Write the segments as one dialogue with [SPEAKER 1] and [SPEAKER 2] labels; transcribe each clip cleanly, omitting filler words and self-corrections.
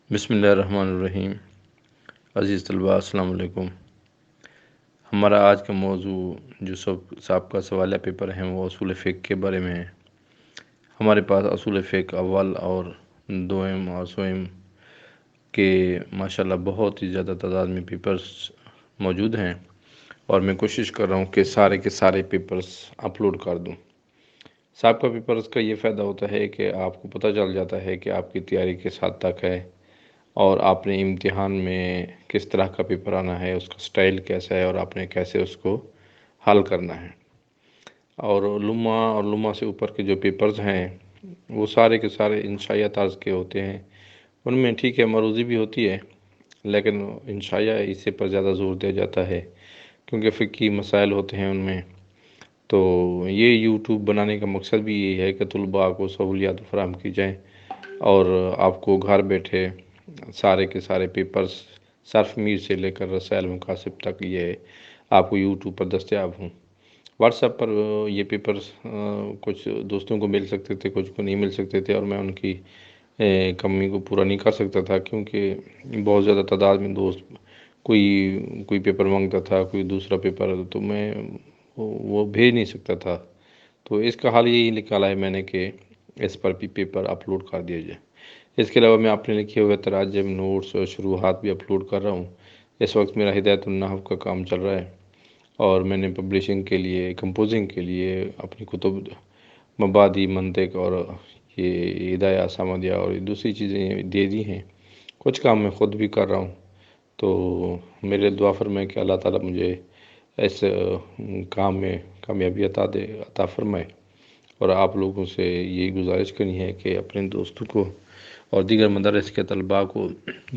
[SPEAKER 1] بسم اللہ الرحمن الرحیم۔ عزیز طلباء السلام علیکم۔ ہمارا آج کا موضوع جو سابقہ سوالیہ پیپر ہیں وہ اصول فقہ کے بارے میں ہے۔ ہمارے پاس اصول فقہ اول اور دوئم اور سوئم کے ماشاءاللہ بہت ہی زیادہ تعداد میں پیپرز موجود ہیں، اور میں کوشش کر رہا ہوں کہ سارے کے سارے پیپرز اپلوڈ کر دوں۔ سابقہ پیپرز کا یہ فائدہ ہوتا ہے کہ آپ کو پتہ چل جاتا ہے کہ آپ کی تیاری کس حد تک ہے، اور آپ نے امتحان میں کس طرح کا پیپر آنا ہے، اس کا سٹائل کیسا ہے، اور آپ نے کیسے اس کو حل کرنا ہے۔ اور لمحہ سے اوپر کے جو پیپرز ہیں وہ سارے کے سارے انشائیہ طرز کے ہوتے ہیں۔ ان میں ٹھیک ہے مروزی بھی ہوتی ہے، لیکن انشائیہ اسے پر زیادہ زور دیا جاتا ہے کیونکہ فقہی مسائل ہوتے ہیں ان میں۔ تو یہ یوٹیوب بنانے کا مقصد بھی یہ ہے کہ طلباء کو سہولیات فراہم کی جائیں، اور آپ کو گھر بیٹھے سارے کے سارے پیپرز صرف میر سے لے کر رسائل مکاسب تک یہ آپ کو یوٹیوب پر دستیاب ہوں۔ واٹس ایپ پر یہ پیپرز کچھ دوستوں کو مل سکتے تھے، کچھ کو نہیں مل سکتے تھے، اور میں ان کی کمی کو پورا نہیں کر سکتا تھا کیونکہ بہت زیادہ تعداد میں دوست کوئی پیپر مانگتا تھا، کوئی دوسرا پیپر، تو میں وہ بھیج نہیں سکتا تھا۔ تو اس کا حل یہی نکالا ہے میں نے کہ اس پر بھی پیپر اپلوڈ کر دیا جائے۔ اس کے علاوہ میں اپنے لکھے ہوئے تراجم، نوٹس اور شروحات بھی اپلوڈ کر رہا ہوں۔ اس وقت میرا ہدایت النحو کا کام چل رہا ہے، اور میں نے پبلشنگ کے لیے، کمپوزنگ کے لیے اپنی کتب مبادی، منطق اور یہ ہدایہ سامدیہ اور دوسری چیزیں دے دی ہیں۔ کچھ کام میں خود بھی کر رہا ہوں، تو میرے دعا فرمائے کہ اللہ تعالیٰ مجھے اس کام میں کامیابی عطا فرمائے۔ اور آپ لوگوں سے یہی گزارش کرنی ہے کہ اپنے دوستوں کو اور دیگر مدارس کے طلباء کو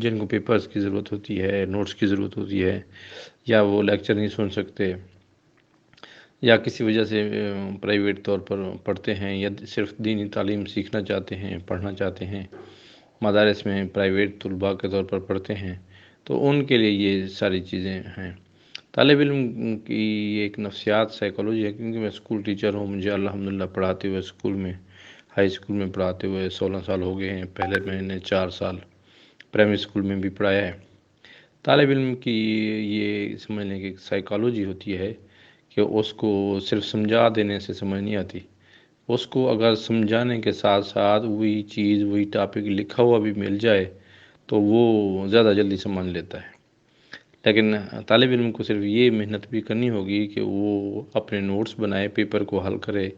[SPEAKER 1] جن کو پیپرز کی ضرورت ہوتی ہے، نوٹس کی ضرورت ہوتی ہے، یا وہ لیکچر نہیں سن سکتے، یا کسی وجہ سے پرائیویٹ طور پر پڑھتے ہیں، یا صرف دینی تعلیم سیکھنا چاہتے ہیں، پڑھنا چاہتے ہیں، مدارس میں پرائیویٹ طلباء کے طور پر پڑھتے ہیں، تو ان کے لیے یہ ساری چیزیں ہیں۔ طالب علم کی ایک نفسیات سائیکالوجی ہے، کیونکہ میں اسکول ٹیچر ہوں، مجھے الحمدللہ پڑھاتے ہوئے اسکول میں، ہائی اسکول میں پڑھاتے ہوئے 16 سال ہو گئے ہیں۔ پہلے میں نے 4 سال پرائمری اسکول میں بھی پڑھایا ہے۔ طالب علم کی یہ سمجھ لیں کہ ایک سائیکالوجی ہوتی ہے کہ اس کو صرف سمجھا دینے سے سمجھ نہیں آتی، اس کو اگر سمجھانے کے ساتھ ساتھ وہی چیز، وہی ٹاپک لکھا ہوا بھی مل جائے تو وہ زیادہ جلدی سمجھ لیتا ہے۔ لیکن طالب علم کو صرف یہ محنت بھی کرنی ہوگی کہ وہ اپنے نوٹس بنائے، پیپر کو حل کرے،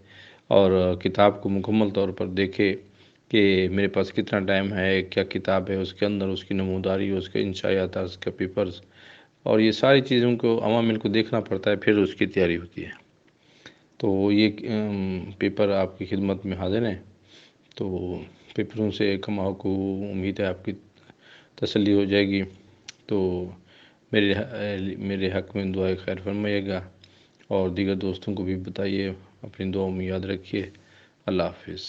[SPEAKER 1] اور کتاب کو مکمل طور پر دیکھے کہ میرے پاس کتنا ٹائم ہے، کیا کتاب ہے، اس کے اندر اس کی نموداری، اس کے انشائیہ طرز کا پیپرز، اور یہ ساری چیزوں کو، عوامل کو دیکھنا پڑتا ہے، پھر اس کی تیاری ہوتی ہے۔ تو یہ پیپر آپ کی خدمت میں حاضر ہیں، تو پیپروں سے کماؤ کو امید ہے آپ کی تسلی ہو جائے گی۔ تو میرے حق میں دعائے خیر فرمائیے گا، اور دیگر دوستوں کو بھی بتائیے، اپنی دعاؤں میں یاد رکھیے۔ اللہ حافظ۔